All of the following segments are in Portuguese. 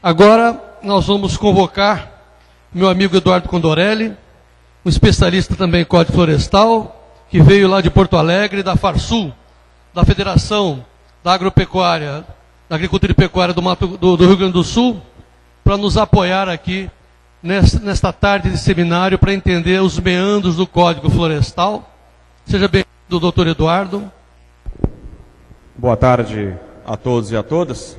Agora nós vamos convocar meu amigo Eduardo Condorelli, um especialista também em Código Florestal, que veio lá de Porto Alegre, da Farsul, da Federação da Agropecuária, da Agricultura e Pecuária do Rio Grande do Sul, para nos apoiar aqui nesta tarde de seminário para entender os meandros do Código Florestal. Seja bem-vindo, doutor Eduardo. Boa tarde a todos e a todas.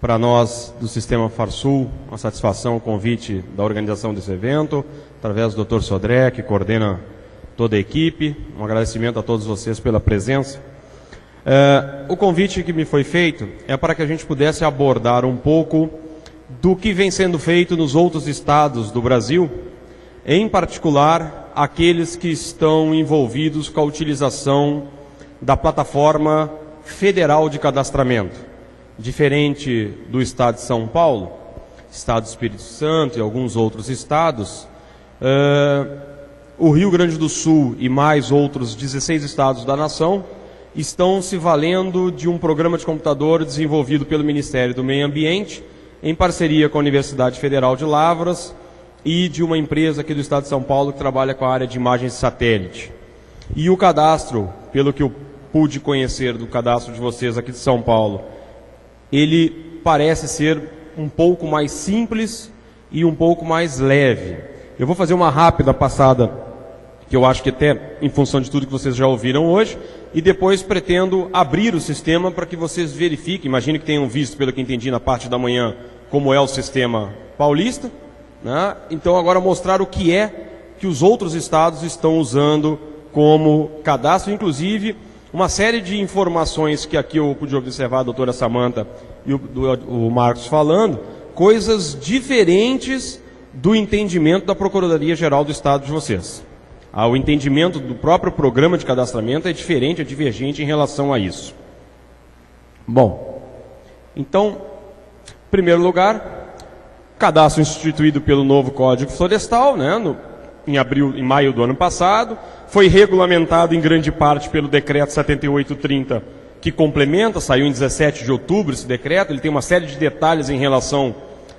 Para nós do Sistema Farsul, uma satisfação o convite da organização desse evento, através do Dr. Sodré, que coordena toda a equipe. Um agradecimento a todos vocês pela presença. O convite que me foi feito é para que a gente pudesse abordar um pouco do que vem sendo feito nos outros estados do Brasil, em particular aqueles que estão envolvidos com a utilização da plataforma federal de cadastramento. Diferente do estado de São Paulo, estado do Espírito Santo e alguns outros estados, o Rio Grande do Sul e mais outros 16 estados da nação estão se valendo de um programa de computador desenvolvido pelo Ministério do Meio Ambiente, em parceria com a Universidade Federal de Lavras e de uma empresa aqui do estado de São Paulo que trabalha com a área de imagens de satélite. E o cadastro, pelo que eu pude conhecer do cadastro de vocês aqui de São Paulo, ele parece ser um pouco mais simples e um pouco mais leve. Eu vou fazer uma rápida passada, que eu acho que até em função de tudo que vocês já ouviram hoje, e depois pretendo abrir o sistema para que vocês verifiquem, imagino que tenham visto, pelo que entendi na parte da manhã, como é o sistema paulista, né? Então agora mostrar o que é que os outros estados estão usando como cadastro, inclusive uma série de informações que aqui eu pude observar a doutora Samanta e o Marcos falando, coisas diferentes do entendimento da Procuradoria-Geral do Estado de vocês. O entendimento do próprio programa de cadastramento é diferente, é divergente em relação a isso. Bom, então, em primeiro lugar, cadastro instituído pelo novo Código Florestal, né, em maio do ano passado, foi regulamentado em grande parte pelo Decreto 7830, que complementa, saiu em 17 de outubro esse decreto. Ele tem uma série de detalhes em relação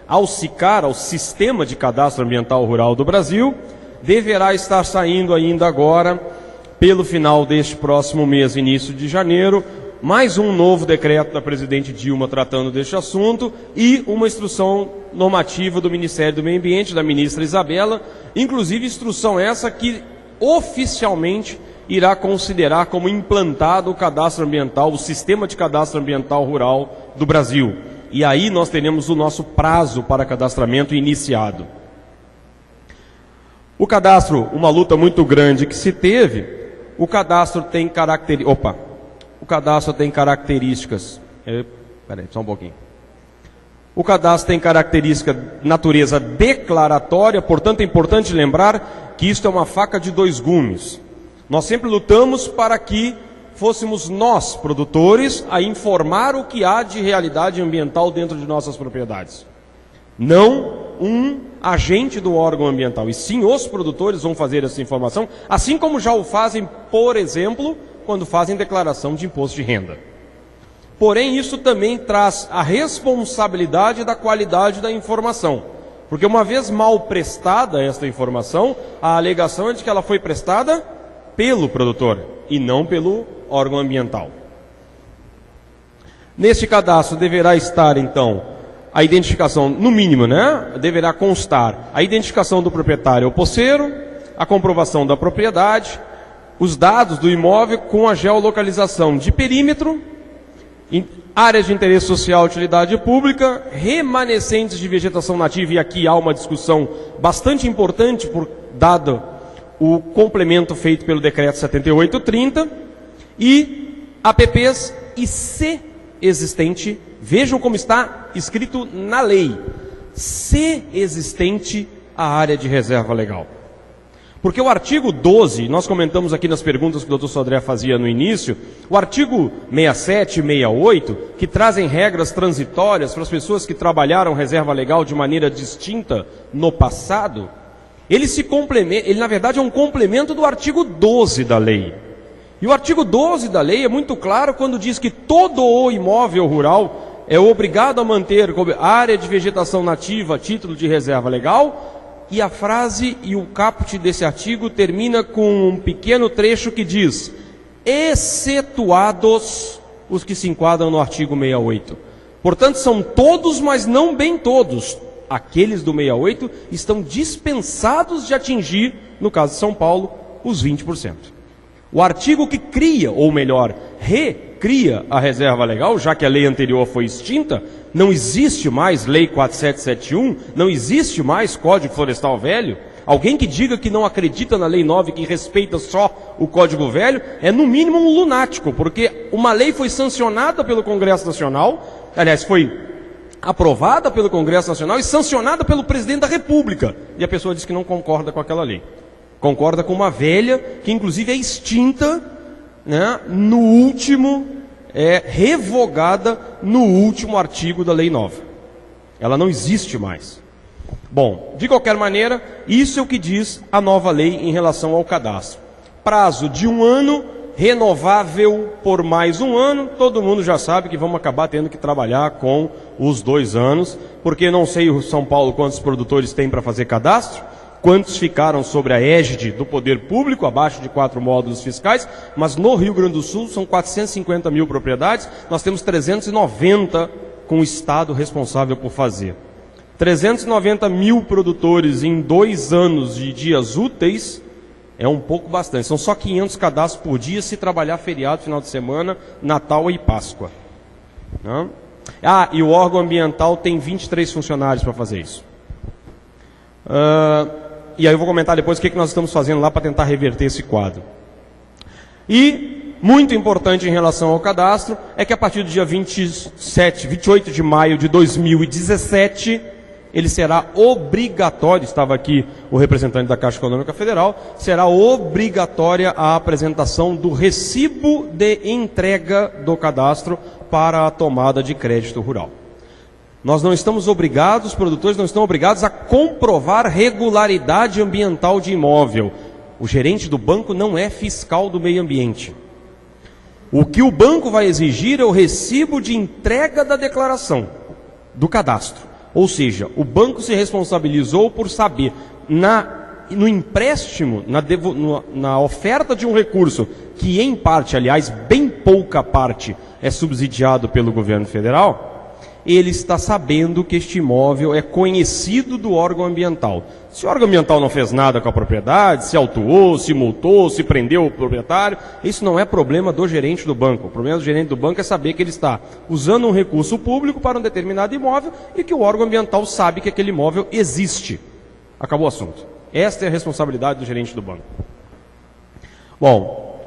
ao SICAR, ao Sistema de Cadastro Ambiental Rural do Brasil. Deverá estar saindo ainda agora, pelo final deste próximo mês, início de janeiro, mais um novo decreto da presidente Dilma tratando deste assunto e uma instrução normativa do Ministério do Meio Ambiente, da ministra Isabela, inclusive instrução essa que oficialmente irá considerar como implantado o cadastro ambiental, o Sistema de Cadastro Ambiental Rural do Brasil. E aí nós teremos o nosso prazo para cadastramento iniciado. O cadastro, uma luta muito grande que se teve, o cadastro tem características. Peraí, só um pouquinho. O cadastro tem característica de natureza declaratória, portanto é importante lembrar que isto é uma faca de dois gumes. Nós sempre lutamos para que fôssemos nós, produtores, a informar o que há de realidade ambiental dentro de nossas propriedades. Não um agente do órgão ambiental, e sim os produtores vão fazer essa informação, assim como já o fazem, por exemplo, quando fazem declaração de imposto de renda. Porém, isso também traz a responsabilidade da qualidade da informação, porque uma vez mal prestada esta informação, a alegação é de que ela foi prestada pelo produtor e não pelo órgão ambiental. Neste cadastro deverá estar, então, a identificação, no mínimo, né? Deverá constar a identificação do proprietário ou posseiro, a comprovação da propriedade, os dados do imóvel com a geolocalização de perímetro, áreas de interesse social e utilidade pública, remanescentes de vegetação nativa, e aqui há uma discussão bastante importante, dado o complemento feito pelo Decreto 7830, e APPs e se existente, vejam como está escrito na lei, se existente a área de reserva legal. Porque o artigo 12, nós comentamos aqui nas perguntas que o Dr. Sodré fazia no início, o artigo 67 e 68, que trazem regras transitórias para as pessoas que trabalharam reserva legal de maneira distinta no passado, ele na verdade é um complemento do artigo 12 da lei. E o artigo 12 da lei é muito claro quando diz que todo o imóvel rural é obrigado a manter área de vegetação nativa a título de reserva legal, e a frase e o caput desse artigo termina com um pequeno trecho que diz: excetuados os que se enquadram no artigo 68. Portanto, são todos, mas não bem todos. Aqueles do 68 estão dispensados de atingir, no caso de São Paulo, os 20%. O artigo que cria, ou melhor, recria a reserva legal, já que a lei anterior foi extinta, não existe mais Lei 4771, não existe mais Código Florestal Velho. Alguém que diga que não acredita na Lei 9, que respeita só o Código Velho, é no mínimo um lunático, porque uma lei foi sancionada pelo Congresso Nacional, aliás, foi aprovada pelo Congresso Nacional e sancionada pelo Presidente da República, e a pessoa diz que não concorda com aquela lei. Concorda com uma velha, que inclusive é extinta, né, revogada no último artigo da Lei 9. Ela não existe mais. Bom, de qualquer maneira, isso é o que diz a nova lei em relação ao cadastro. Prazo de 1 ano, renovável por mais 1 ano. Todo mundo já sabe que vamos acabar tendo que trabalhar com os 2 anos, porque não sei o São Paulo quantos produtores tem para fazer cadastro, quantos ficaram sobre a égide do poder público, abaixo de 4 módulos fiscais, mas no Rio Grande do Sul são 450 mil propriedades, nós temos 390 com o Estado responsável por fazer. 390 mil produtores em 2 anos de dias úteis é um pouco bastante. São só 500 cadastros por dia se trabalhar feriado, final de semana, Natal e Páscoa. Não? Ah, e o órgão ambiental tem 23 funcionários para fazer isso. E aí eu vou comentar depois o que nós estamos fazendo lá para tentar reverter esse quadro. E, muito importante em relação ao cadastro, é que a partir do dia 28 de maio de 2017, ele será obrigatório, estava aqui o representante da Caixa Econômica Federal, será obrigatória a apresentação do recibo de entrega do cadastro para a tomada de crédito rural. Nós não estamos obrigados, os produtores não estão obrigados a comprovar regularidade ambiental de imóvel. O gerente do banco não é fiscal do meio ambiente. O que o banco vai exigir é o recibo de entrega da declaração, do cadastro. Ou seja, o banco se responsabilizou por saber, no empréstimo, na oferta de um recurso, que em parte, aliás, bem pouca parte, é subsidiado pelo governo federal, ele está sabendo que este imóvel é conhecido do órgão ambiental. Se o órgão ambiental não fez nada com a propriedade, se autuou, se multou, se prendeu o proprietário, isso não é problema do gerente do banco. O problema do gerente do banco é saber que ele está usando um recurso público para um determinado imóvel e que o órgão ambiental sabe que aquele imóvel existe. Acabou o assunto. Esta é a responsabilidade do gerente do banco. Bom,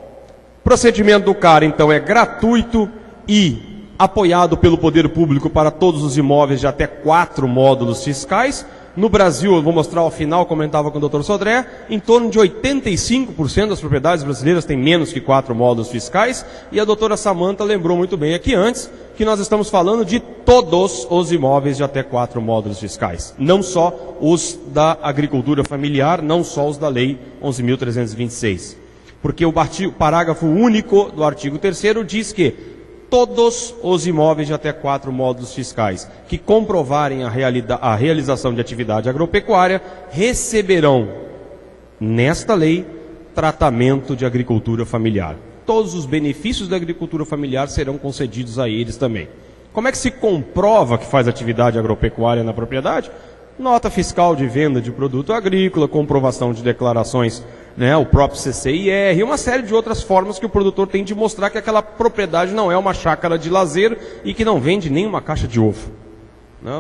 o procedimento do CAR, então, é gratuito e apoiado pelo poder público para todos os imóveis de até 4 módulos fiscais. No Brasil, eu vou mostrar ao final, comentava com o Dr. Sodré, em torno de 85% das propriedades brasileiras têm menos que 4 módulos fiscais, e a doutora Samanta lembrou muito bem aqui antes, que nós estamos falando de todos os imóveis de até 4 módulos fiscais, não só os da agricultura familiar, não só os da Lei 11.326. Porque o parágrafo único do artigo 3º diz que todos os imóveis de até 4 módulos fiscais que comprovarem a realização de atividade agropecuária receberão, nesta lei, tratamento de agricultura familiar. Todos os benefícios da agricultura familiar serão concedidos a eles também. Como é que se comprova que faz atividade agropecuária na propriedade? Nota fiscal de venda de produto agrícola, comprovação de declarações, o próprio CCIR, e uma série de outras formas que o produtor tem de mostrar que aquela propriedade não é uma chácara de lazer e que não vende nem uma caixa de ovo.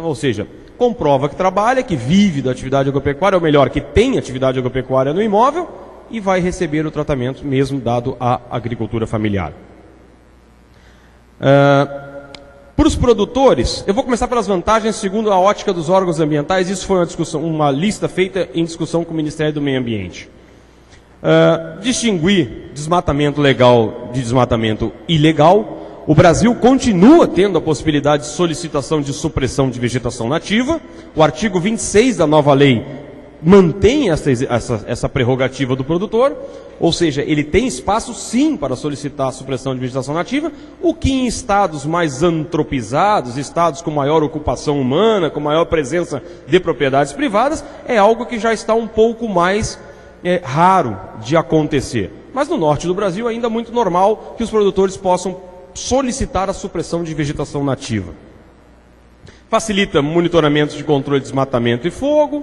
Ou seja, comprova que trabalha, que vive da atividade agropecuária, ou melhor, que tem atividade agropecuária no imóvel, e vai receber o tratamento mesmo dado à agricultura familiar. Para os produtores, eu vou começar pelas vantagens segundo a ótica dos órgãos ambientais. Isso foi uma lista feita em discussão com o Ministério do Meio Ambiente. Distinguir desmatamento legal de desmatamento ilegal. O Brasil continua tendo a possibilidade de solicitação de supressão de vegetação nativa. O artigo 26 da nova lei mantém essa prerrogativa do produtor, ou seja, ele tem espaço sim para solicitar a supressão de vegetação nativa, o que em estados mais antropizados, estados com maior ocupação humana, com maior presença de propriedades privadas, é algo que já está um pouco mais raro de acontecer. Mas no norte do Brasil ainda é muito normal que os produtores possam solicitar a supressão de vegetação nativa. Facilita monitoramento de controle de desmatamento e fogo,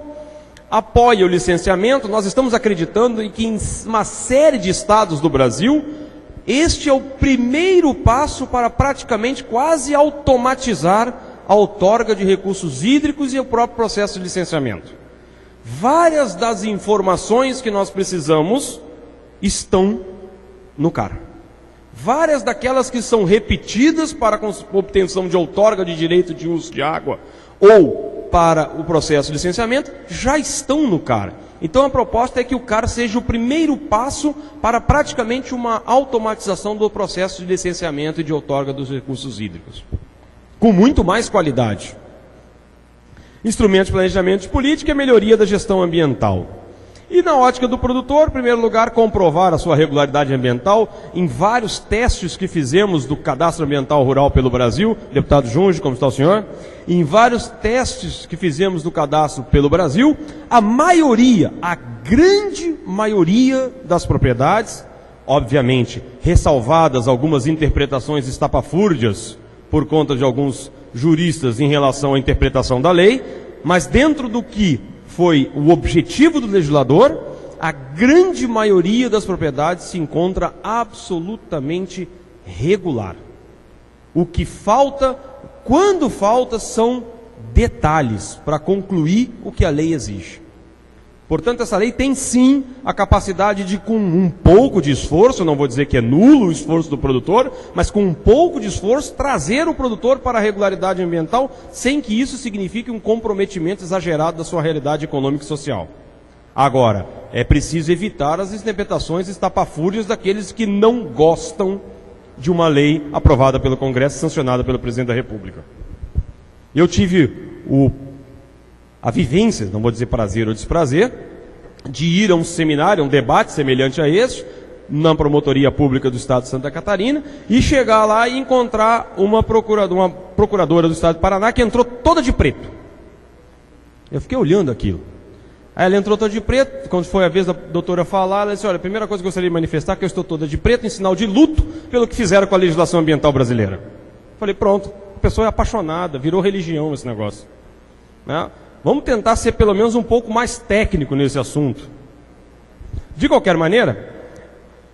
apoia o licenciamento. Nós estamos acreditando em que em uma série de estados do Brasil, este é o primeiro passo para praticamente quase automatizar a outorga de recursos hídricos e o próprio processo de licenciamento. Várias das informações que nós precisamos estão no CAR. Várias daquelas que são repetidas para a obtenção de outorga de direito de uso de água ou para o processo de licenciamento já estão no CAR. Então a proposta é que o CAR seja o primeiro passo para praticamente uma automatização do processo de licenciamento e de outorga dos recursos hídricos, com muito mais qualidade. Instrumentos de planejamento de política e melhoria da gestão ambiental. E na ótica do produtor, em primeiro lugar, comprovar a sua regularidade ambiental em vários testes que fizemos do Cadastro Ambiental Rural pelo Brasil, deputado Junge, como está o senhor? Em vários testes que fizemos do cadastro pelo Brasil, a grande maioria das propriedades, obviamente, ressalvadas algumas interpretações estapafúrdias por conta de alguns juristas em relação à interpretação da lei, mas dentro do que foi o objetivo do legislador, a grande maioria das propriedades se encontra absolutamente regular. O que falta, quando falta, são detalhes para concluir o que a lei exige. Portanto, essa lei tem sim a capacidade de, com um pouco de esforço, não vou dizer que é nulo o esforço do produtor, mas com um pouco de esforço, trazer o produtor para a regularidade ambiental, sem que isso signifique um comprometimento exagerado da sua realidade econômica e social. Agora, é preciso evitar as interpretações estapafúrdias daqueles que não gostam de uma lei aprovada pelo Congresso, sancionada pelo Presidente da República. Eu tive a vivência, não vou dizer prazer ou desprazer, de ir a um seminário, um debate semelhante a este, na Promotoria Pública do Estado de Santa Catarina, e chegar lá e encontrar uma procuradora do Estado do Paraná que entrou toda de preto. Eu fiquei olhando aquilo. Aí ela entrou toda de preto, quando foi a vez da doutora falar, ela disse, olha, a primeira coisa que eu gostaria de manifestar é que eu estou toda de preto, em sinal de luto, pelo que fizeram com a legislação ambiental brasileira. Falei, pronto, a pessoa é apaixonada, virou religião esse negócio. Né? Vamos tentar ser pelo menos um pouco mais técnico nesse assunto. De qualquer maneira,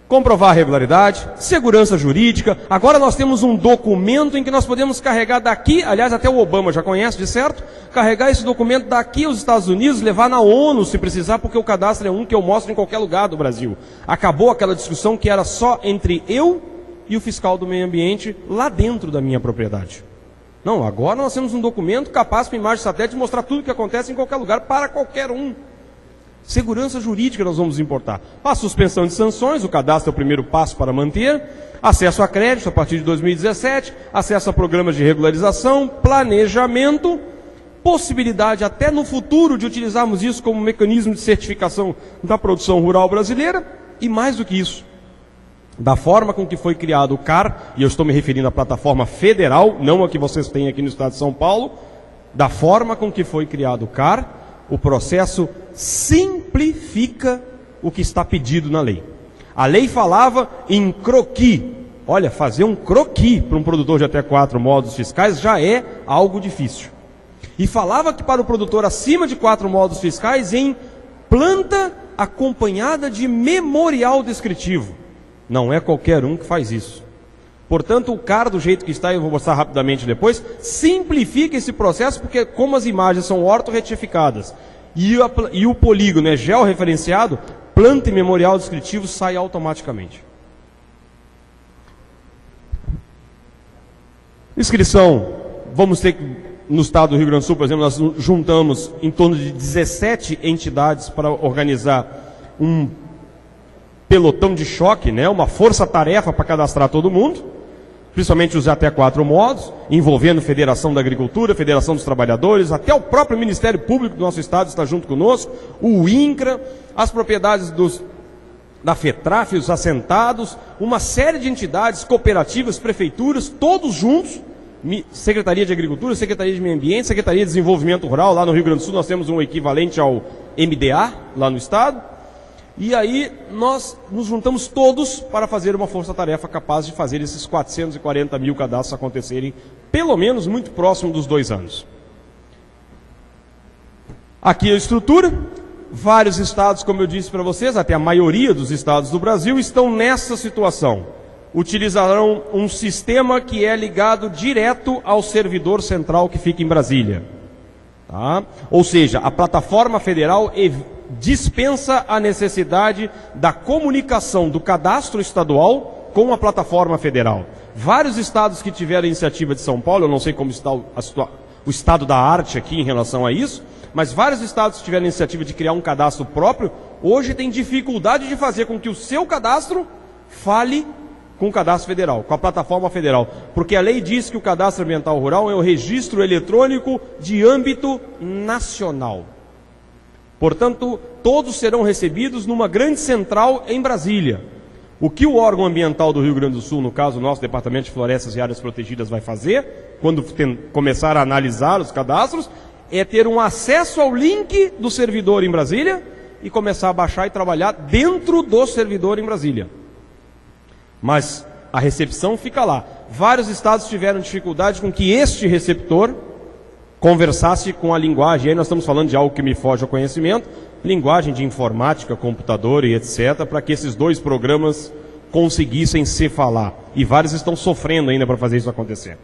comprovar a regularidade, segurança jurídica. Agora nós temos um documento em que nós podemos carregar daqui, aliás até o Obama já conhece, de certo, carregar esse documento daqui aos Estados Unidos, levar na ONU se precisar, porque o cadastro é um que eu mostro em qualquer lugar do Brasil. Acabou aquela discussão que era só entre eu e o fiscal do meio ambiente lá dentro da minha propriedade. Não, agora nós temos um documento capaz com imagem de satélite de mostrar tudo o que acontece em qualquer lugar, para qualquer um. Segurança jurídica nós vamos importar. A suspensão de sanções, o cadastro é o primeiro passo para manter. Acesso a crédito a partir de 2017, acesso a programas de regularização, planejamento, possibilidade até no futuro de utilizarmos isso como mecanismo de certificação da produção rural brasileira, e mais do que isso, da forma com que foi criado o CAR, e eu estou me referindo à plataforma federal, não a que vocês têm aqui no estado de São Paulo, da forma com que foi criado o CAR, o processo simplifica o que está pedido na lei. A lei falava em croquis. Olha, fazer um croquis para um produtor de até 4 módulos fiscais já é algo difícil. E falava que para o produtor acima de 4 módulos fiscais em planta acompanhada de memorial descritivo. Não é qualquer um que faz isso. Portanto, o CAR, do jeito que está, eu vou mostrar rapidamente depois, simplifica esse processo, porque como as imagens são ortorretificadas e o polígono é georreferenciado, planta e memorial descritivo sai automaticamente. Inscrição, vamos ter que, no estado do Rio Grande do Sul, por exemplo, nós juntamos em torno de 17 entidades para organizar um pelotão de choque, né? Uma força-tarefa para cadastrar todo mundo. principalmente os até 4 modos, envolvendo Federação da Agricultura, Federação dos Trabalhadores, até o próprio Ministério Público do nosso Estado está junto conosco, o INCRA, as propriedades da FETRAF, os assentados, uma série de entidades, cooperativas, prefeituras, todos juntos, Secretaria de Agricultura, Secretaria de Meio Ambiente, Secretaria de Desenvolvimento Rural, lá no Rio Grande do Sul nós temos um equivalente ao MDA, lá no Estado, e aí nós nos juntamos todos para fazer uma força-tarefa capaz de fazer esses 440 mil cadastros acontecerem, pelo menos muito próximo dos 2 anos. Aqui a estrutura, vários estados, como eu disse para vocês, até a maioria dos estados do Brasil estão nessa situação. Utilizarão um sistema que é ligado direto ao servidor central que fica em Brasília. Tá? Ou seja, a plataforma federal dispensa a necessidade da comunicação do cadastro estadual com a plataforma federal. Vários estados que tiveram a iniciativa de São Paulo, eu não sei como está o estado da arte aqui em relação a isso, mas vários estados que tiveram a iniciativa de criar um cadastro próprio, hoje têm dificuldade de fazer com que o seu cadastro fale com o cadastro federal, com a plataforma federal. Porque a lei diz que o cadastro ambiental rural é o registro eletrônico de âmbito nacional. Portanto, todos serão recebidos numa grande central em Brasília. O que o órgão ambiental do Rio Grande do Sul, no caso o nosso Departamento de Florestas e Áreas Protegidas, vai fazer, quando começar a analisar os cadastros, é ter um acesso ao link do servidor em Brasília e começar a baixar e trabalhar dentro do servidor em Brasília. Mas a recepção fica lá. Vários estados tiveram dificuldade com que este receptor conversasse com a linguagem. Aí nós estamos falando de algo que me foge ao conhecimento, linguagem de informática, computador e etc., para que esses 2 programas conseguissem se falar. E vários estão sofrendo ainda para fazer isso acontecer.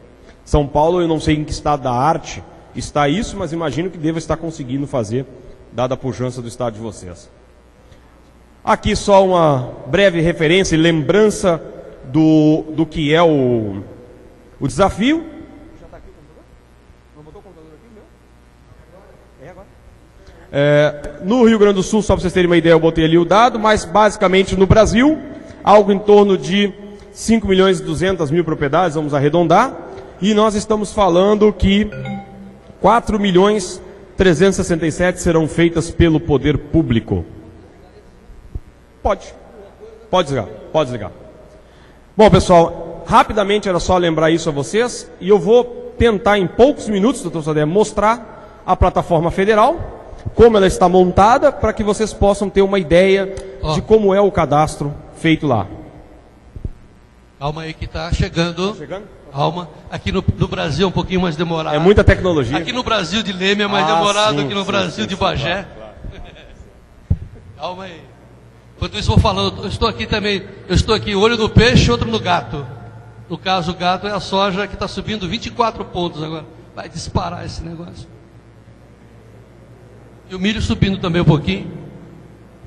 São Paulo, eu não sei em que estado da arte está isso, mas imagino que deva estar conseguindo fazer, dada a pujança do estado de vocês. Aqui só uma breve referência e lembrança do que é o desafio. Já está aqui o computador? Não botou o computador aqui, meu? É agora. No Rio Grande do Sul, só para vocês terem uma ideia, eu botei ali o dado, mas basicamente no Brasil, algo em torno de 5 milhões e 200 mil propriedades, vamos arredondar, e nós estamos falando que 4 milhões 367 serão feitas pelo poder público. Pode desligar. Bom, pessoal, rapidamente era só lembrar isso a vocês, e eu vou tentar em poucos minutos, doutor Sodré, mostrar a plataforma federal, como ela está montada, para que vocês possam ter uma ideia de como é o cadastro feito lá. Calma aí que está chegando. Tá chegando? Calma. Aqui no Brasil é um pouquinho mais demorado. É muita tecnologia. Aqui no Brasil de Leme é mais demorado que no Brasil de Bagé. Claro. Calma aí. Enquanto isso, vou falando, eu estou aqui olho no peixe, outro no gato. No caso, o gato é a soja que está subindo 24 pontos agora. Vai disparar esse negócio. E o milho subindo também um pouquinho.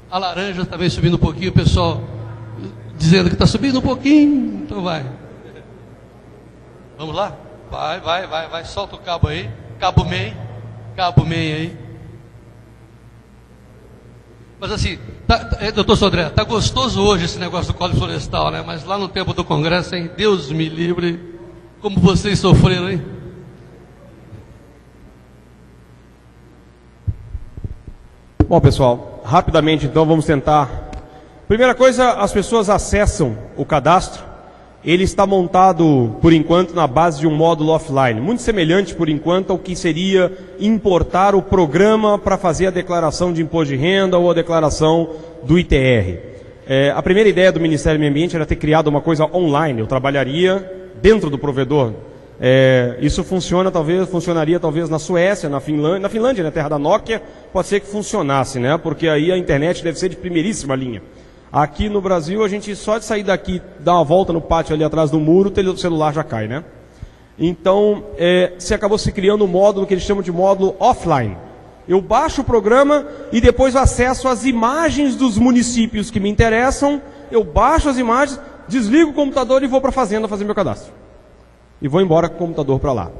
A laranja também subindo um pouquinho. O pessoal dizendo que está subindo um pouquinho. Então vai. Vamos lá? Vai. Solta o cabo aí. Cabo meio aí. Mas assim, doutor Sodré, tá gostoso hoje esse negócio do Código Florestal, né? Mas lá no tempo do Congresso, hein? Deus me livre, como vocês sofreram, hein? Bom, pessoal, rapidamente então vamos tentar. Primeira coisa, as pessoas acessam o cadastro. Ele está montado, por enquanto, na base de um módulo offline, muito semelhante, por enquanto, ao que seria importar o programa para fazer a declaração de imposto de renda ou a declaração do ITR. A primeira ideia do Ministério do Meio Ambiente era ter criado uma coisa online. Eu trabalharia dentro do provedor. Isso funcionaria talvez na Suécia, na Finlândia, na terra da Nokia, pode ser que funcionasse, né? Porque aí a internet deve ser de primeiríssima linha. Aqui no Brasil, a gente só de sair daqui, dar uma volta no pátio ali atrás do muro, o celular já cai, né? Então, se acabou se criando um módulo que eles chamam de módulo offline. Eu baixo o programa e depois acesso as imagens dos municípios que me interessam, eu baixo as imagens, desligo o computador e vou para a fazenda fazer meu cadastro. E vou embora com o computador para lá.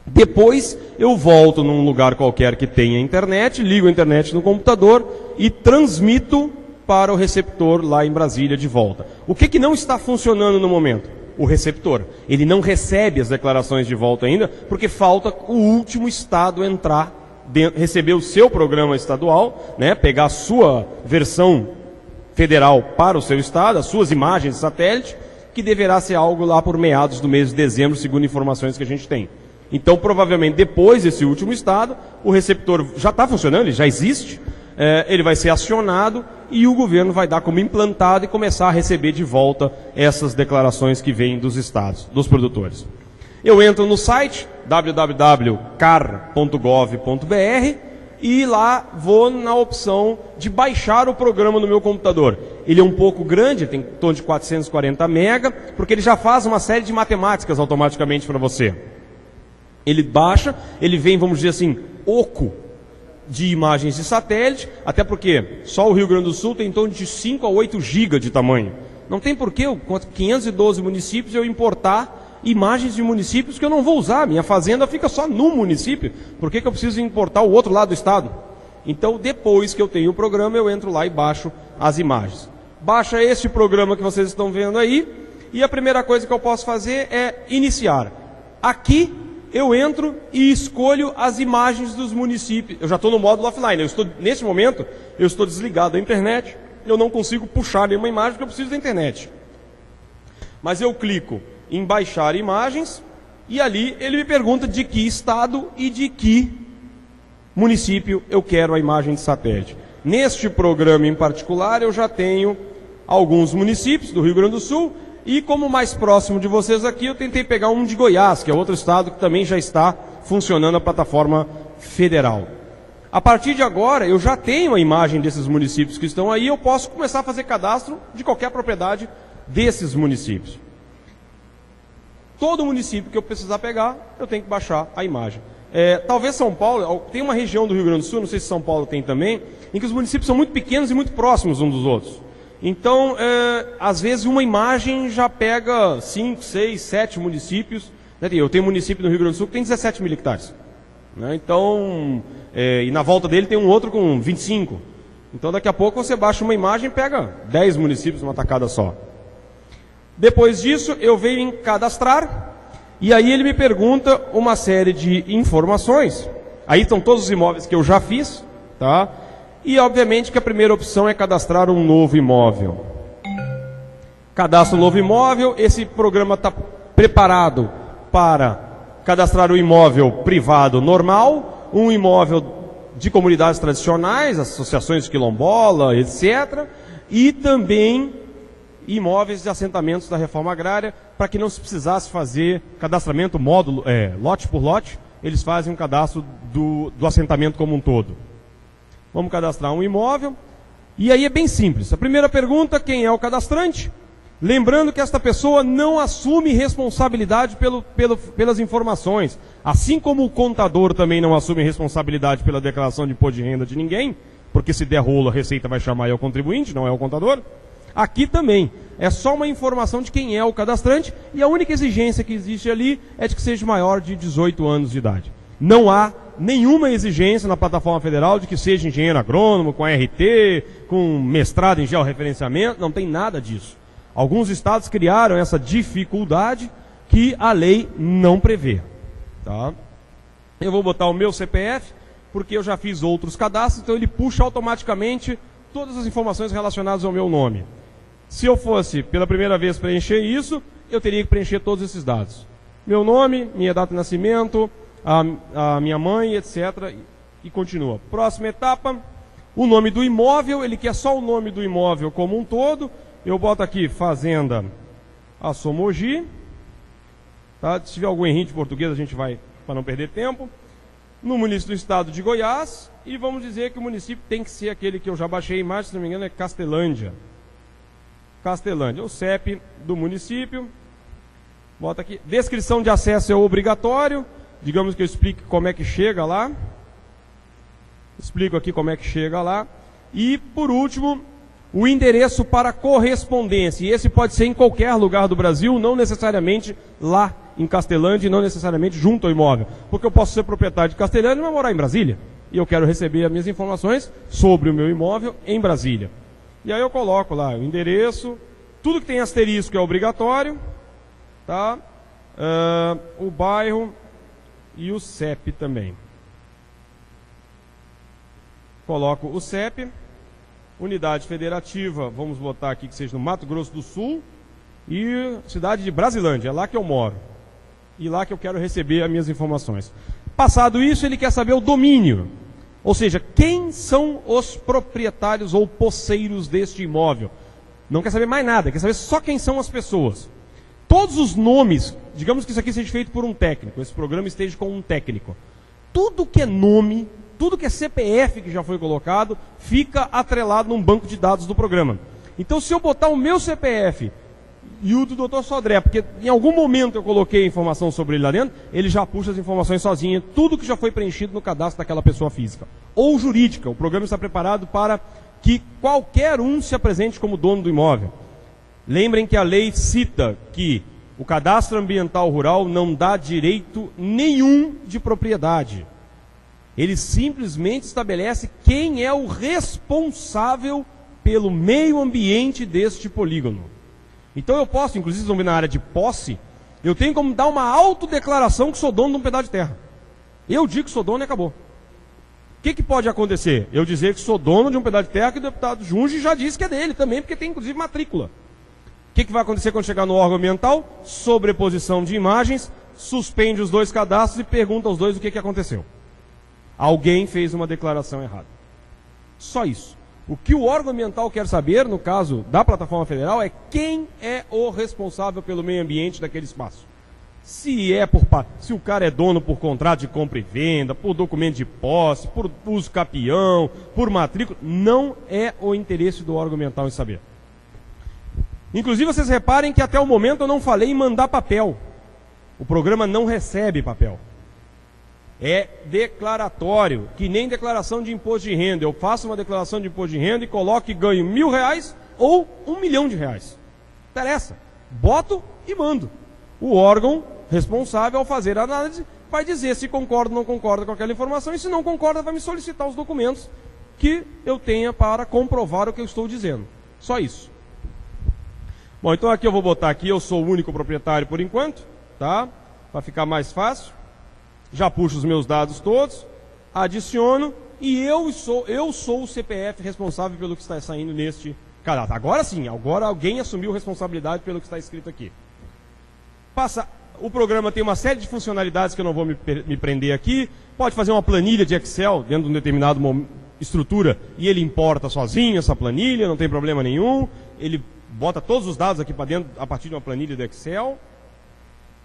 Depois, eu volto num lugar qualquer que tenha internet, ligo a internet no computador e transmito para o receptor lá em Brasília de volta. O que não está funcionando no momento? O receptor. Ele não recebe as declarações de volta ainda, porque falta o último estado entrar, receber o seu programa estadual, né, pegar a sua versão federal para o seu estado, as suas imagens de satélite, que deverá ser algo lá por meados do mês de dezembro, segundo informações que a gente tem. Então, provavelmente, depois desse último estado, o receptor já está funcionando, ele já existe, ele vai ser acionado e o governo vai dar como implantado e começar a receber de volta essas declarações que vêm dos estados, dos produtores. Eu entro no site www.car.gov.br e lá vou na opção de baixar o programa no meu computador. Ele é um pouco grande, tem em torno de 440 MB, porque ele já faz uma série de matemáticas automaticamente para você. Ele baixa, ele vem, vamos dizer assim, oco de imagens de satélite, até porque só o Rio Grande do Sul tem em torno de 5 a 8 GB de tamanho. Não tem porquê, com 512 municípios, eu importar imagens de municípios que eu não vou usar. Minha fazenda fica só no município. Por que eu preciso importar o outro lado do estado? Então, depois que eu tenho o programa, eu entro lá e baixo as imagens. Baixa este programa que vocês estão vendo aí, e a primeira coisa que eu posso fazer é iniciar. Aqui, eu entro e escolho as imagens dos municípios. Eu já estou no módulo offline. Nesse momento, eu estou desligado da internet. Eu não consigo puxar nenhuma imagem porque eu preciso da internet. Mas eu clico em baixar imagens e ali ele me pergunta de que estado e de que município eu quero a imagem de satélite. Neste programa em particular, eu já tenho alguns municípios do Rio Grande do Sul. E como mais próximo de vocês aqui, eu tentei pegar um de Goiás, que é outro estado que também já está funcionando a plataforma federal. A partir de agora, eu já tenho a imagem desses municípios que estão aí, eu posso começar a fazer cadastro de qualquer propriedade desses municípios. Todo município que eu precisar pegar, eu tenho que baixar a imagem. Talvez São Paulo, tem uma região do Rio Grande do Sul, não sei se São Paulo tem também, em que os municípios são muito pequenos e muito próximos uns dos outros. Então, às vezes uma imagem já pega 5, 6, 7 municípios. Eu tenho um município no Rio Grande do Sul que tem 17 mil hectares. Né? Então, e na volta dele tem um outro com 25. Então, daqui a pouco você baixa uma imagem e pega 10 municípios numa tacada só. Depois disso, eu venho em cadastrar. E aí ele me pergunta uma série de informações. Aí estão todos os imóveis que eu já fiz, tá? E, obviamente, que a primeira opção é cadastrar um novo imóvel. Cadastro um novo imóvel, esse programa está preparado para cadastrar um imóvel privado normal, um imóvel de comunidades tradicionais, associações de quilombola, etc. E também imóveis de assentamentos da reforma agrária, para que não se precisasse fazer cadastramento módulo, lote por lote, eles fazem um cadastro do assentamento como um todo. Vamos cadastrar um imóvel. E aí é bem simples. A primeira pergunta, quem é o cadastrante? Lembrando que esta pessoa não assume responsabilidade pelas informações. Assim como o contador também não assume responsabilidade pela declaração de imposto de renda de ninguém, porque se der rolo a Receita vai chamar é o contribuinte, não é o contador. Aqui também. É só uma informação de quem é o cadastrante e a única exigência que existe ali é de que seja maior de 18 anos de idade. Não há nenhuma exigência na plataforma federal de que seja engenheiro agrônomo, com RT, com mestrado em georreferenciamento, não tem nada disso. Alguns estados criaram essa dificuldade que a lei não prevê. Tá? Eu vou botar o meu CPF, porque eu já fiz outros cadastros, então ele puxa automaticamente todas as informações relacionadas ao meu nome. Se eu fosse pela primeira vez preencher isso, eu teria que preencher todos esses dados. Meu nome, minha data de nascimento, a minha mãe, etc. E continua. Próxima etapa, o nome do imóvel, ele quer só o nome do imóvel como um todo. Eu boto aqui Fazenda Assomogi. Tá? Se tiver algum errinho de português, a gente vai, para não perder tempo. No município do estado de Goiás. E vamos dizer que o município tem que ser aquele que eu já baixei a imagem, se não me engano é Castelândia. Castelândia, o CEP do município. Bota aqui. Descrição de acesso é obrigatório. Digamos que eu explique como é que chega lá. Explico aqui como é que chega lá. E, por último, o endereço para correspondência. E esse pode ser em qualquer lugar do Brasil, não necessariamente lá em Castelândia e não necessariamente junto ao imóvel. Porque eu posso ser proprietário de Castelândia e morar em Brasília. E eu quero receber as minhas informações sobre o meu imóvel em Brasília. E aí eu coloco lá o endereço, tudo que tem asterisco é obrigatório. tá? O bairro e o CEP também. Coloco o CEP, unidade federativa, vamos botar aqui que seja no Mato Grosso do Sul, e cidade de Brasilândia, é lá que eu moro. E lá que eu quero receber as minhas informações. Passado isso, ele quer saber o domínio. Ou seja, quem são os proprietários ou posseiros deste imóvel. Não quer saber mais nada, quer saber só quem são as pessoas. Todos os nomes, digamos que isso aqui seja feito por um técnico, esse programa esteja com um técnico. Tudo que é nome, tudo que é CPF que já foi colocado, fica atrelado num banco de dados do programa. Então, se eu botar o meu CPF e o do Dr. Sodré, porque em algum momento eu coloquei informação sobre ele lá dentro, ele já puxa as informações sozinho, tudo que já foi preenchido no cadastro daquela pessoa física. Ou jurídica, o programa está preparado para que qualquer um se apresente como dono do imóvel. Lembrem que a lei cita que o cadastro ambiental rural não dá direito nenhum de propriedade. Ele simplesmente estabelece quem é o responsável pelo meio ambiente deste polígono. Então eu posso, inclusive, vamos ver na área de posse, eu tenho como dar uma autodeclaração que sou dono de um pedaço de terra. Eu digo que sou dono e acabou. O que pode acontecer? Eu dizer que sou dono de um pedaço de terra que o deputado Junge já disse que é dele também, porque tem inclusive matrícula. O que vai acontecer quando chegar no órgão ambiental? Sobreposição de imagens, suspende os dois cadastros e pergunta aos dois o que aconteceu. Alguém fez uma declaração errada. Só isso. O que o órgão ambiental quer saber, no caso da plataforma federal, é quem é o responsável pelo meio ambiente daquele espaço. Se o cara é dono por contrato de compra e venda, por documento de posse, por uso capião, por matrícula, não é o interesse do órgão ambiental em saber. Inclusive, vocês reparem que até o momento eu não falei em mandar papel. O programa não recebe papel. É declaratório, que nem declaração de imposto de renda. Eu faço uma declaração de imposto de renda e coloco que ganho R$1.000 ou R$1 milhão. Interessa. Boto e mando. O órgão responsável ao fazer a análise vai dizer se concorda ou não concorda com aquela informação, e se não concorda vai me solicitar os documentos que eu tenha para comprovar o que eu estou dizendo. Só isso. Bom, então aqui eu vou botar aqui, eu sou o único proprietário por enquanto, tá? Para ficar mais fácil. Já puxo os meus dados todos, adiciono e eu sou o CPF responsável pelo que está saindo neste cadastro. Agora sim, agora alguém assumiu responsabilidade pelo que está escrito aqui. O programa tem uma série de funcionalidades que eu não vou me prender aqui. Pode fazer uma planilha de Excel dentro de uma determinada estrutura e ele importa sozinho essa planilha, não tem problema nenhum. Ele bota todos os dados aqui para dentro a partir de uma planilha do Excel.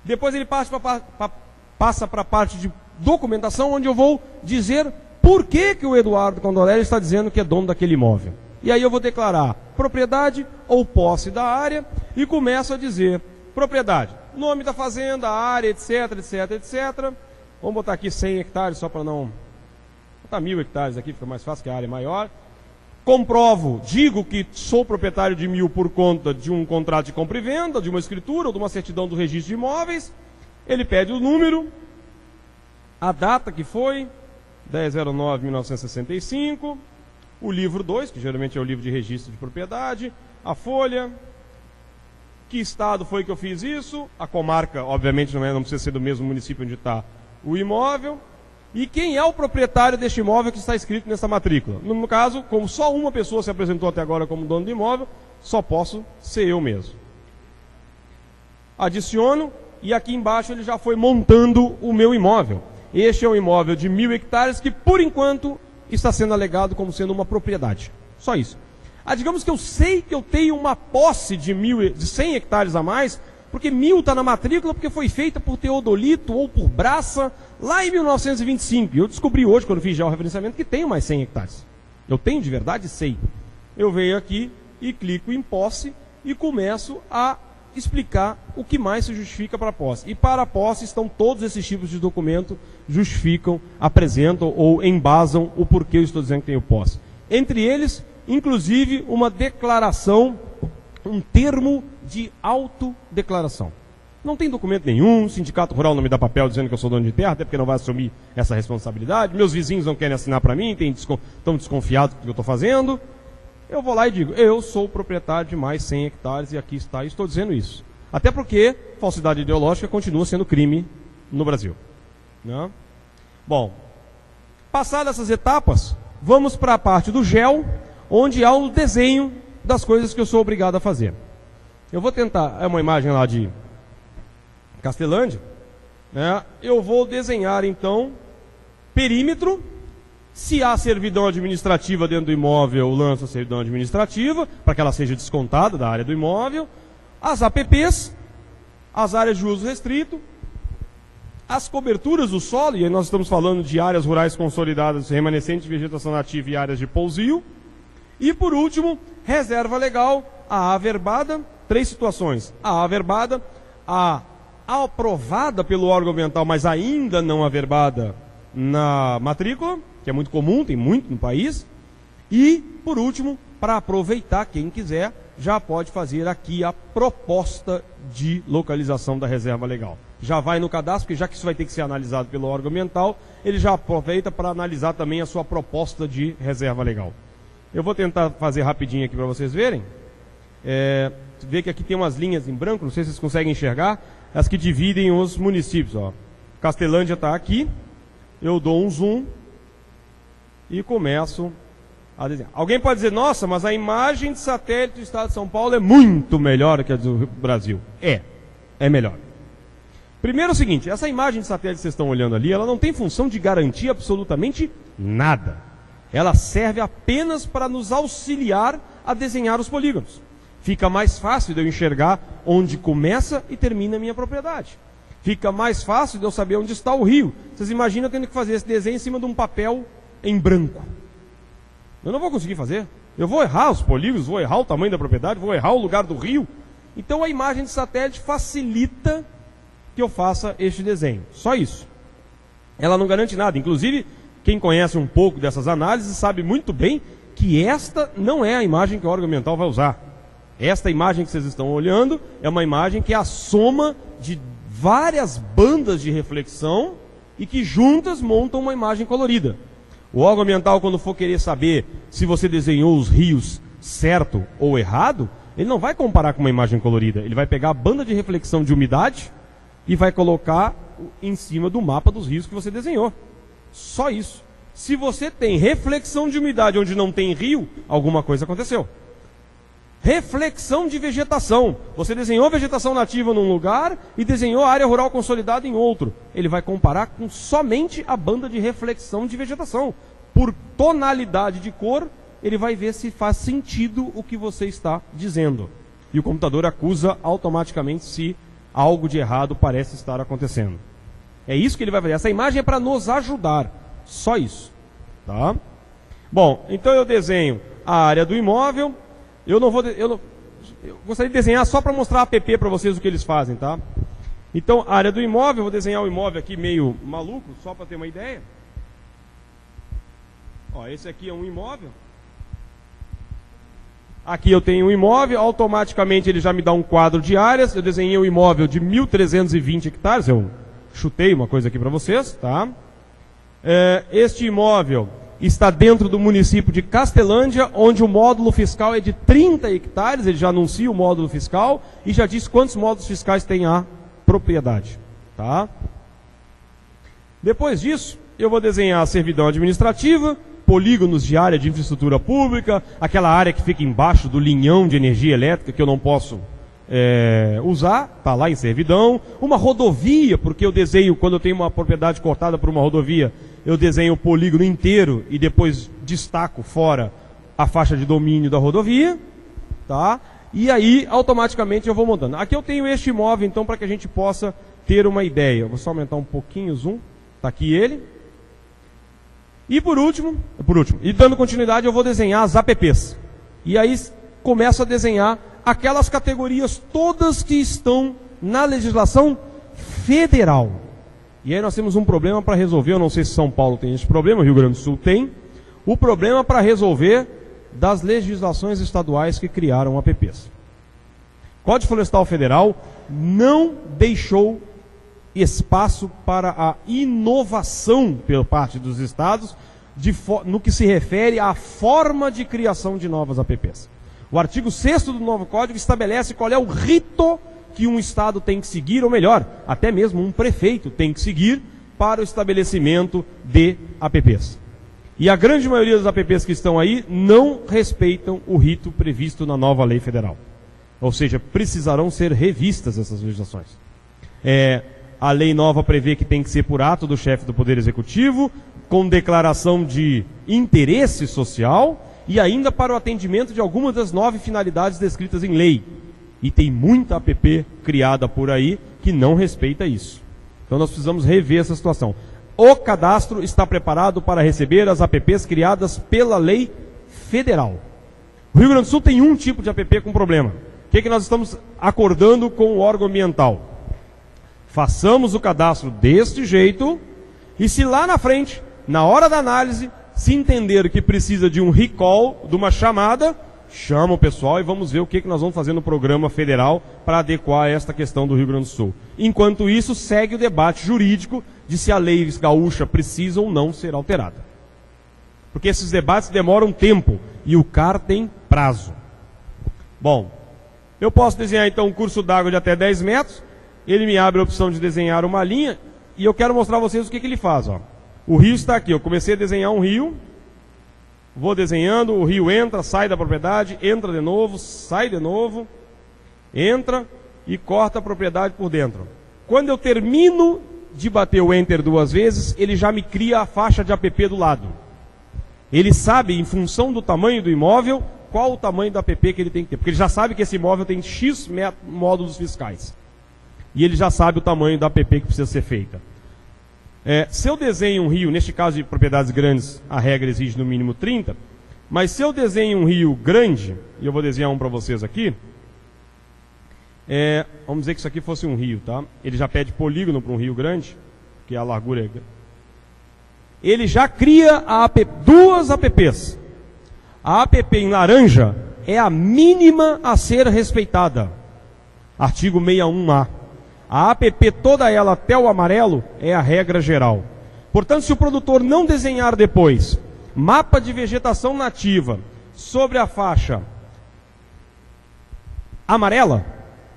Depois ele passa para a parte de documentação, onde eu vou dizer por que o Eduardo Condorelli está dizendo que é dono daquele imóvel. E aí eu vou declarar propriedade ou posse da área e começo a dizer propriedade, nome da fazenda, área, etc, etc, etc. Vamos botar aqui 100 hectares só para não... botar 1.000 hectares aqui, fica mais fácil, que a área é maior. Comprovo, digo que sou proprietário de 1.000 por conta de um contrato de compra e venda, de uma escritura ou de uma certidão do registro de imóveis. Ele pede o número, a data que foi, 10/09/1965, o livro 2, que geralmente é o livro de registro de propriedade, a folha, que estado foi que eu fiz isso, a comarca, obviamente não precisa ser do mesmo município onde está o imóvel, e quem é o proprietário deste imóvel que está escrito nessa matrícula. No caso, como só uma pessoa se apresentou até agora como dono do imóvel, só posso ser eu mesmo. Adiciono. E aqui embaixo ele já foi montando o meu imóvel. Este é um imóvel de 1.000 hectares que, por enquanto, está sendo alegado como sendo uma propriedade. Só isso. Digamos que eu sei que eu tenho uma posse de 100 hectares a mais, porque 1.000 está na matrícula, porque foi feita por Teodolito ou por Braça, lá em 1925. E eu descobri hoje, quando fiz já o referenciamento, que tenho mais 100 hectares. Eu tenho de verdade, sei. Eu venho aqui e clico em posse e começo a explicar o que mais se justifica para a posse. E para a posse estão todos esses tipos de documento, justificam, apresentam ou embasam o porquê eu estou dizendo que tenho posse. Entre eles, inclusive, uma declaração, um termo de autodeclaração. Não tem documento nenhum, sindicato rural não me dá papel dizendo que eu sou dono de terra, até porque não vai assumir essa responsabilidade, meus vizinhos não querem assinar para mim, estão desconfiados do que eu estou fazendo. Eu vou lá e digo, eu sou proprietário de mais 100 hectares e aqui está, e estou dizendo isso. Até porque falsidade ideológica continua sendo crime no Brasil. Né? Bom, passadas essas etapas, vamos para a parte do GEL, onde há o desenho das coisas que eu sou obrigado a fazer. Eu vou tentar, é uma imagem lá de Castelândia, né? Eu vou desenhar então perímetro. Se há servidão administrativa dentro do imóvel, eu lanço a servidão administrativa, para que ela seja descontada da área do imóvel. As APPs, as áreas de uso restrito, as coberturas do solo, e aí nós estamos falando de áreas rurais consolidadas, remanescente de vegetação nativa e áreas de pousio. E por último, reserva legal, a averbada, 3 situações. A averbada, a aprovada pelo órgão ambiental, mas ainda não averbada na matrícula, que é muito comum, tem muito no país. E, por último, para aproveitar, quem quiser, já pode fazer aqui a proposta de localização da reserva legal. Já vai no cadastro, porque já que isso vai ter que ser analisado pelo órgão ambiental, ele já aproveita para analisar também a sua proposta de reserva legal. Eu vou tentar fazer rapidinho aqui para vocês verem. Vê que aqui tem umas linhas em branco, não sei se vocês conseguem enxergar, as que dividem os municípios. Ó. Castelândia está aqui, eu dou um zoom e começo a desenhar. Alguém pode dizer, nossa, mas a imagem de satélite do estado de São Paulo é muito melhor que a do Brasil. É melhor. Primeiro é o seguinte, essa imagem de satélite que vocês estão olhando ali, ela não tem função de garantir absolutamente nada. Ela serve apenas para nos auxiliar a desenhar os polígonos. Fica mais fácil de eu enxergar onde começa e termina a minha propriedade. Fica mais fácil de eu saber onde está o rio. Vocês imaginam eu tendo que fazer esse desenho em cima de um papel em branco. Eu não vou conseguir fazer. Eu vou errar os polígonos, vou errar o tamanho da propriedade, vou errar o lugar do rio. Então a imagem de satélite facilita que eu faça este desenho. Só isso. Ela não garante nada. Inclusive, quem conhece um pouco dessas análises sabe muito bem que esta não é a imagem que o órgão ambiental vai usar. Esta imagem que vocês estão olhando é uma imagem que é a soma de várias bandas de reflexão e que juntas montam uma imagem colorida. O órgão ambiental, quando for querer saber se você desenhou os rios certo ou errado, ele não vai comparar com uma imagem colorida. Ele vai pegar a banda de reflexão de umidade e vai colocar em cima do mapa dos rios que você desenhou. Só isso. Se você tem reflexão de umidade onde não tem rio, alguma coisa aconteceu. Reflexão de vegetação. Você desenhou vegetação nativa num lugar e desenhou a área rural consolidada em outro. Ele vai comparar com somente a banda de reflexão de vegetação. Por tonalidade de cor, ele vai ver se faz sentido o que você está dizendo. E o computador acusa automaticamente se algo de errado parece estar acontecendo. É isso que ele vai fazer. Essa imagem é para nos ajudar. Só isso. Tá? Bom, então eu desenho a área do imóvel. Eu gostaria de desenhar só para mostrar a app para vocês o que eles fazem, tá? Então, a área do imóvel, eu vou desenhar o imóvel aqui meio maluco, só para ter uma ideia. Ó, esse aqui é um imóvel. Aqui eu tenho um imóvel, automaticamente ele já me dá um quadro de áreas. Eu desenhei um imóvel de 1.320 hectares, eu chutei uma coisa aqui para vocês, tá? Este imóvel está dentro do município de Castelândia, onde o módulo fiscal é de 30 hectares, ele já anuncia o módulo fiscal e já diz quantos módulos fiscais tem a propriedade. Tá? Depois disso, eu vou desenhar a servidão administrativa, polígonos de área de infraestrutura pública, aquela área que fica embaixo do linhão de energia elétrica que eu não posso usar, está lá em servidão, uma rodovia, porque eu desenho, quando eu tenho uma propriedade cortada por uma rodovia, eu desenho o polígono inteiro e depois destaco fora a faixa de domínio da rodovia, tá? E aí, automaticamente, eu vou montando. Aqui eu tenho este imóvel, então, para que a gente possa ter uma ideia. Eu vou só aumentar um pouquinho o zoom. Está aqui ele. E por último, e dando continuidade, eu vou desenhar as APPs. E aí, começo a desenhar aquelas categorias todas que estão na legislação federal. E aí nós temos um problema para resolver, eu não sei se São Paulo tem esse problema, Rio Grande do Sul tem, o problema para resolver das legislações estaduais que criaram APPs. O Código Florestal Federal não deixou espaço para a inovação por parte dos estados no que se refere à forma de criação de novas APPs. O artigo 6º do novo Código estabelece qual é o rito que um Estado tem que seguir, ou melhor, até mesmo um prefeito tem que seguir para o estabelecimento de APPs. E a grande maioria das APPs que estão aí não respeitam o rito previsto na nova lei federal. Ou seja, precisarão ser revistas essas legislações. A lei nova prevê que tem que ser por ato do chefe do Poder Executivo, com declaração de interesse social e ainda para o atendimento de algumas das 9 finalidades descritas em lei. E tem muita APP criada por aí que não respeita isso. Então nós precisamos rever essa situação. O cadastro está preparado para receber as APPs criadas pela lei federal. O Rio Grande do Sul tem um tipo de APP com problema. O que nós estamos acordando com o órgão ambiental? Façamos o cadastro deste jeito, e se lá na frente, na hora da análise, se entender que precisa de um recall, de uma chamada, chama o pessoal e vamos ver o que nós vamos fazer no programa federal para adequar esta questão do Rio Grande do Sul. Enquanto isso, segue o debate jurídico de se a lei gaúcha precisa ou não ser alterada. Porque esses debates demoram tempo e o CAR tem prazo. Bom, eu posso desenhar então um curso d'água de até 10 metros, ele me abre a opção de desenhar uma linha e eu quero mostrar a vocês o que ele faz. Ó. O rio está aqui, eu comecei a desenhar um rio, vou desenhando, o rio entra, sai da propriedade, entra de novo, sai de novo, entra e corta a propriedade por dentro. Quando eu termino de bater o Enter 2 vezes, ele já me cria a faixa de APP do lado. Ele sabe, em função do tamanho do imóvel, qual o tamanho da APP que ele tem que ter. Porque ele já sabe que esse imóvel tem X módulos fiscais. E ele já sabe o tamanho da APP que precisa ser feita. Se eu desenho um rio, neste caso de propriedades grandes, a regra exige no mínimo 30, mas se eu desenho um rio grande, e eu vou desenhar um para vocês aqui, vamos dizer que isso aqui fosse um rio, tá? Ele já pede polígono para um rio grande, que a largura é grande. Ele já cria duas APPs. A APP em laranja é a mínima a ser respeitada. Artigo 61A. A APP toda ela até o amarelo é a regra geral. Portanto, se o produtor não desenhar depois mapa de vegetação nativa sobre a faixa amarela,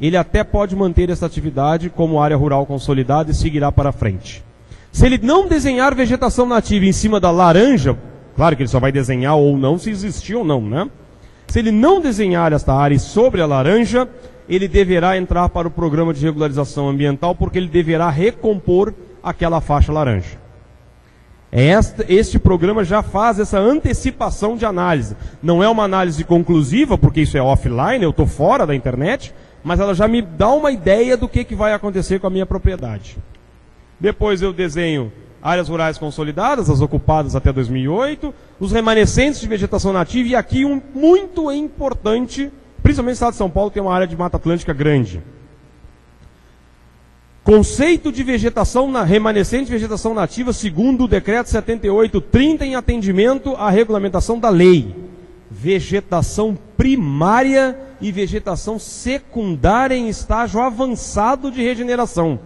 ele até pode manter essa atividade como área rural consolidada e seguirá para frente. Se ele não desenhar vegetação nativa em cima da laranja, claro que ele só vai desenhar ou não se existir ou não, né? Se ele não desenhar esta área sobre a laranja, ele deverá entrar para o programa de regularização ambiental, porque ele deverá recompor aquela faixa laranja. Este programa já faz essa antecipação de análise. Não é uma análise conclusiva, porque isso é offline, eu estou fora da internet, mas ela já me dá uma ideia do que vai acontecer com a minha propriedade. Depois eu desenho áreas rurais consolidadas, as ocupadas até 2008, os remanescentes de vegetação nativa, e aqui um muito importante, principalmente no estado de São Paulo, tem uma área de Mata Atlântica grande. Conceito de vegetação remanescente de vegetação nativa, segundo o decreto 7830, em atendimento à regulamentação da lei. Vegetação primária e vegetação secundária em estágio avançado de regeneração.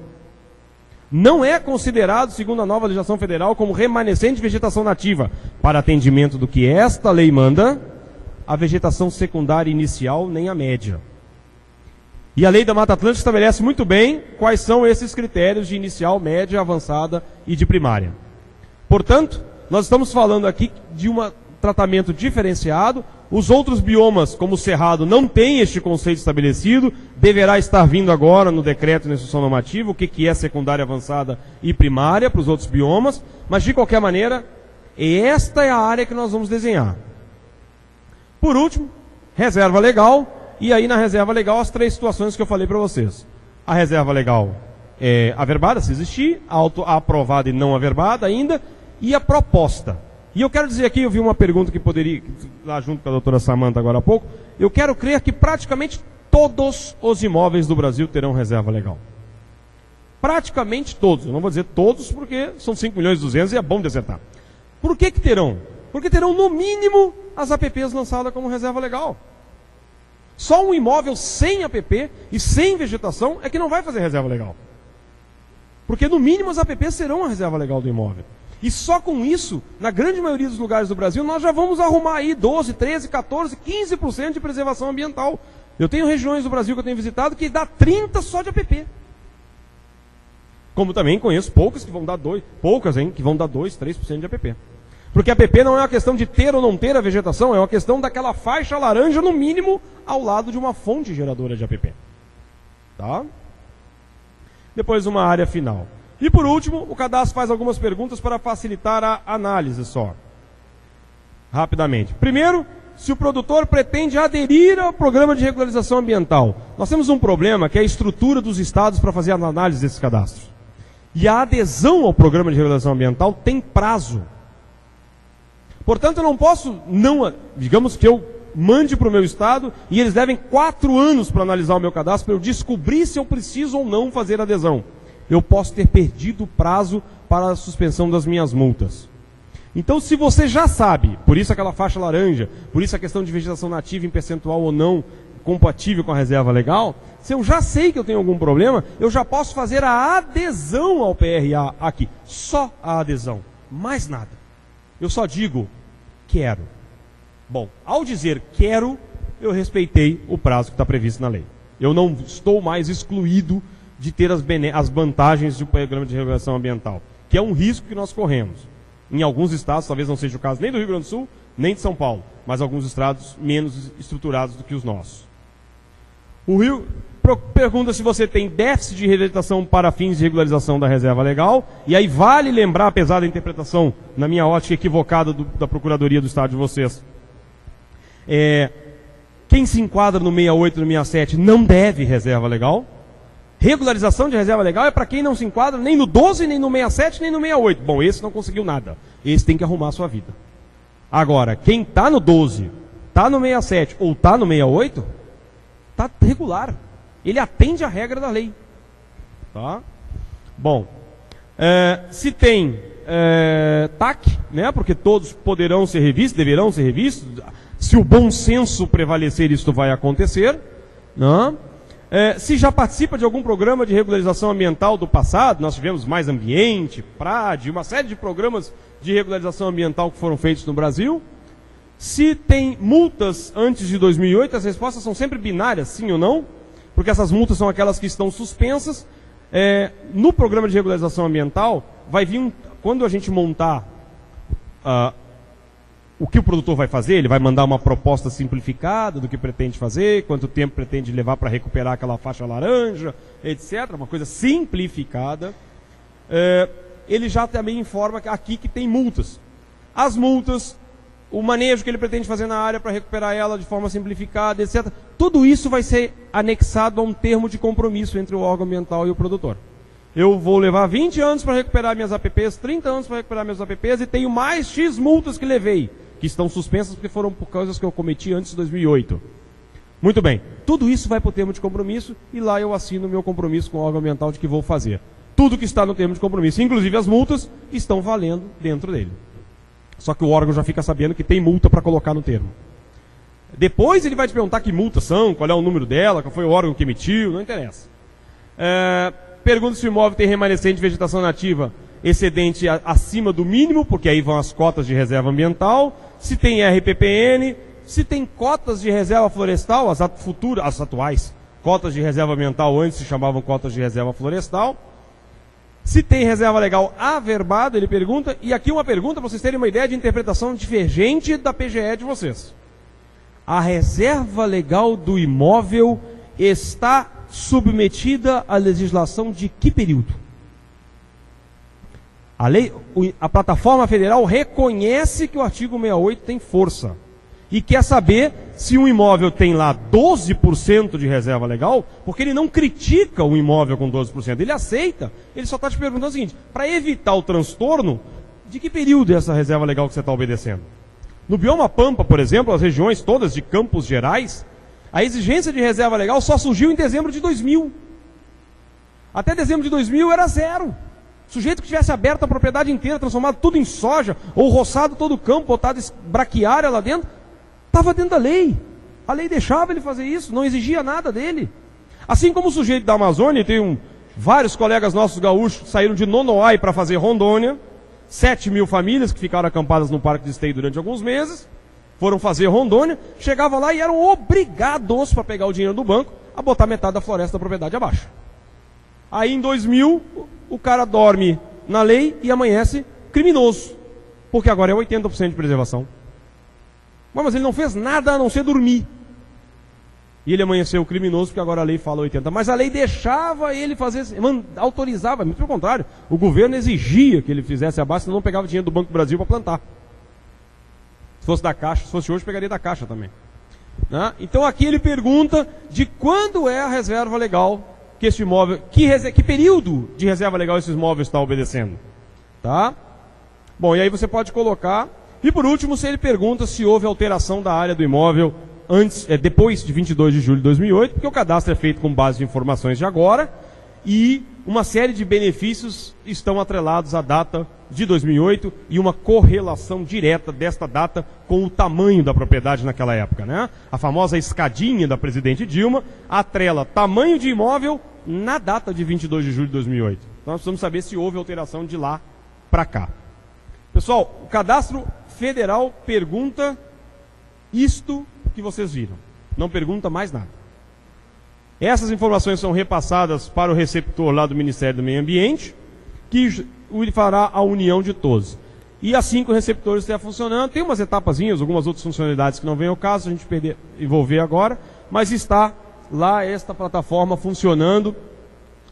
Não é considerado, segundo a nova legislação federal, como remanescente de vegetação nativa. Para atendimento do que esta lei manda, a vegetação secundária inicial nem a média. E a lei da Mata Atlântica estabelece muito bem quais são esses critérios de inicial, média, avançada e de primária. Portanto, nós estamos falando aqui de um tratamento diferenciado. Os outros biomas, como o Cerrado, não têm este conceito estabelecido. Deverá estar vindo agora no decreto de instrução normativa o que é secundária, avançada e primária para os outros biomas. Mas, de qualquer maneira, esta é a área que nós vamos desenhar. Por último, reserva legal. E aí na reserva legal as 3 situações que eu falei para vocês. A reserva legal é averbada, se existir, a aprovada e não averbada ainda, e a proposta. E eu quero dizer aqui, eu vi uma pergunta que poderia, lá junto com a doutora Samanta agora há pouco, eu quero crer que praticamente todos os imóveis do Brasil terão reserva legal. Praticamente todos, eu não vou dizer todos porque são 5.200.000 e é bom de acertar. Por que terão? Porque terão no mínimo as APPs lançadas como reserva legal. Só um imóvel sem APP e sem vegetação é que não vai fazer reserva legal. Porque no mínimo as APPs serão a reserva legal do imóvel. E só com isso, na grande maioria dos lugares do Brasil, nós já vamos arrumar aí 12, 13, 14, 15% de preservação ambiental. Eu tenho regiões do Brasil que eu tenho visitado que dá 30 só de APP. Como também conheço poucas que vão dar 2, que vão dar 2, 3% de APP. Porque a APP não é uma questão de ter ou não ter a vegetação, é uma questão daquela faixa laranja, no mínimo, ao lado de uma fonte geradora de APP. Tá? Depois uma área final. E por último, o cadastro faz algumas perguntas para facilitar a análise só. Rapidamente. Primeiro, se o produtor pretende aderir ao programa de regularização ambiental. Nós temos um problema que é a estrutura dos estados para fazer a análise desses cadastros. E a adesão ao programa de regularização ambiental tem prazo. Portanto, eu não posso, digamos que eu mande para o meu estado e eles devem 4 anos para analisar o meu cadastro, para eu descobrir se eu preciso ou não fazer adesão. Eu posso ter perdido o prazo para a suspensão das minhas multas. Então, se você já sabe, por isso aquela faixa laranja, por isso a questão de vegetação nativa em percentual ou não compatível com a reserva legal, se eu já sei que eu tenho algum problema, eu já posso fazer a adesão ao PRA aqui. Só a adesão, mais nada. Eu só digo, quero. Bom, ao dizer quero, eu respeitei o prazo que está previsto na lei. Eu não estou mais excluído de ter as vantagens do programa de regulação ambiental, que é um risco que nós corremos. Em alguns estados, talvez não seja o caso nem do Rio Grande do Sul, nem de São Paulo, mas alguns estados menos estruturados do que os nossos. O Rio pergunta se você tem déficit de rejeitação para fins de regularização da reserva legal, e aí vale lembrar, apesar da interpretação, na minha ótica equivocada da Procuradoria do Estado de vocês, quem se enquadra no 68 e no 67 não deve reserva legal. Regularização de reserva legal é para quem não se enquadra nem no 12, nem no 67, nem no 68. Bom, esse não conseguiu nada. Esse tem que arrumar a sua vida. Agora, quem está no 12, está no 67 ou está no 68, está regular. Ele atende a regra da lei. Tá? Bom, se tem TAC, né, porque todos poderão ser revistos, deverão ser revistos, se o bom senso prevalecer, isso vai acontecer, né? Se já participa de algum programa de regularização ambiental do passado, nós tivemos Mais Ambiente, PRAD, uma série de programas de regularização ambiental que foram feitos no Brasil. Se tem multas antes de 2008, as respostas são sempre binárias, sim ou não, porque essas multas são aquelas que estão suspensas. No programa de regularização ambiental, vai vir, quando a gente montar o que o produtor vai fazer, ele vai mandar uma proposta simplificada do que pretende fazer, quanto tempo pretende levar para recuperar aquela faixa laranja, etc. Uma coisa simplificada. Ele já também informa aqui que tem multas. As multas, o manejo que ele pretende fazer na área para recuperar ela de forma simplificada, etc. Tudo isso vai ser anexado a um termo de compromisso entre o órgão ambiental e o produtor. Eu vou levar 20 anos para recuperar minhas APPs, 30 anos para recuperar minhas APPs e tenho mais X multas que levei, que estão suspensas porque foram por causas que eu cometi antes de 2008. Muito bem, tudo isso vai para o termo de compromisso e lá eu assino o meu compromisso com o órgão ambiental de que vou fazer. Tudo que está no termo de compromisso, inclusive as multas, estão valendo dentro dele. Só que o órgão já fica sabendo que tem multa para colocar no termo. Depois ele vai te perguntar que multas são, qual é o número dela, qual foi o órgão que emitiu, não interessa. Pergunta se o imóvel tem remanescente de vegetação nativa excedente acima do mínimo, porque aí vão as cotas de reserva ambiental, se tem RPPN, se tem cotas de reserva florestal, as atuais cotas de reserva ambiental antes se chamavam cotas de reserva florestal, se tem reserva legal averbada, ele pergunta, e aqui uma pergunta para vocês terem uma ideia de interpretação divergente da PGE de vocês. A reserva legal do imóvel está submetida à legislação de que período? A plataforma federal reconhece que o artigo 68 tem força e quer saber se um imóvel tem lá 12% de reserva legal, porque ele não critica o imóvel com 12%, ele aceita, ele só está te perguntando o seguinte, para evitar o transtorno, de que período é essa reserva legal que você está obedecendo? No bioma Pampa, por exemplo, as regiões todas de Campos Gerais, a exigência de reserva legal só surgiu em dezembro de 2000. Até dezembro de 2000 era zero. Sujeito que tivesse aberto a propriedade inteira, transformado tudo em soja, ou roçado todo o campo, botado braquiária lá dentro, estava dentro da lei. A lei deixava ele fazer isso, não exigia nada dele. Assim como o sujeito da Amazônia, tem vários colegas nossos gaúchos saíram de Nonoai para fazer Rondônia, 7.000 famílias que ficaram acampadas no parque de esteio durante alguns meses, foram fazer Rondônia, chegavam lá e eram obrigados, para pegar o dinheiro do banco, a botar metade da floresta da propriedade abaixo. Aí em 2000, o cara dorme na lei e amanhece criminoso, porque agora é 80% de preservação. Mas ele não fez nada a não ser dormir. E ele amanheceu criminoso, porque agora a lei fala 80%. Mas a lei deixava ele fazer, autorizava, muito pelo contrário. O governo exigia que ele fizesse abaixo, senão não pegava dinheiro do Banco do Brasil para plantar. Se fosse da Caixa, se fosse hoje, pegaria da Caixa também. Né? Então aqui ele pergunta de quando é a reserva legal que esse imóvel, que período de reserva legal esses imóveis está obedecendo. Tá? Bom, e aí você pode colocar. E por último, se ele pergunta se houve alteração da área do imóvel depois de 22 de julho de 2008, porque o cadastro é feito com base em informações de agora, e uma série de benefícios estão atrelados à data de 2008 e uma correlação direta desta data com o tamanho da propriedade naquela época, né? A famosa escadinha da presidente Dilma atrela tamanho de imóvel na data de 22 de julho de 2008. Então nós precisamos saber se houve alteração de lá para cá. Pessoal, o cadastro federal pergunta isto que vocês viram. Não pergunta mais nada. Essas informações são repassadas para o receptor lá do Ministério do Meio Ambiente, que fará a união de todos. E assim que o receptor estiver funcionando, tem umas etapazinhas, algumas outras funcionalidades que não vem ao caso, a gente envolver agora, mas está lá esta plataforma funcionando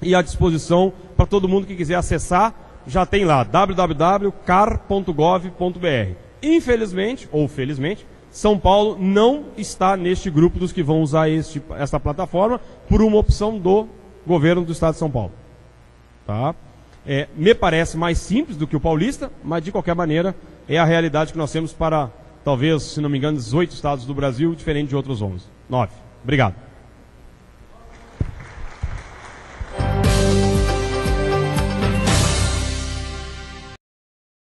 e à disposição para todo mundo que quiser acessar. Já tem lá, www.car.gov.br. Infelizmente, ou felizmente, São Paulo não está neste grupo dos que vão usar esta plataforma por uma opção do governo do estado de São Paulo. Tá? Me parece mais simples do que o paulista, mas de qualquer maneira é a realidade que nós temos para, talvez, se não me engano, 18 estados do Brasil, diferente de outros 11. 9. Obrigado.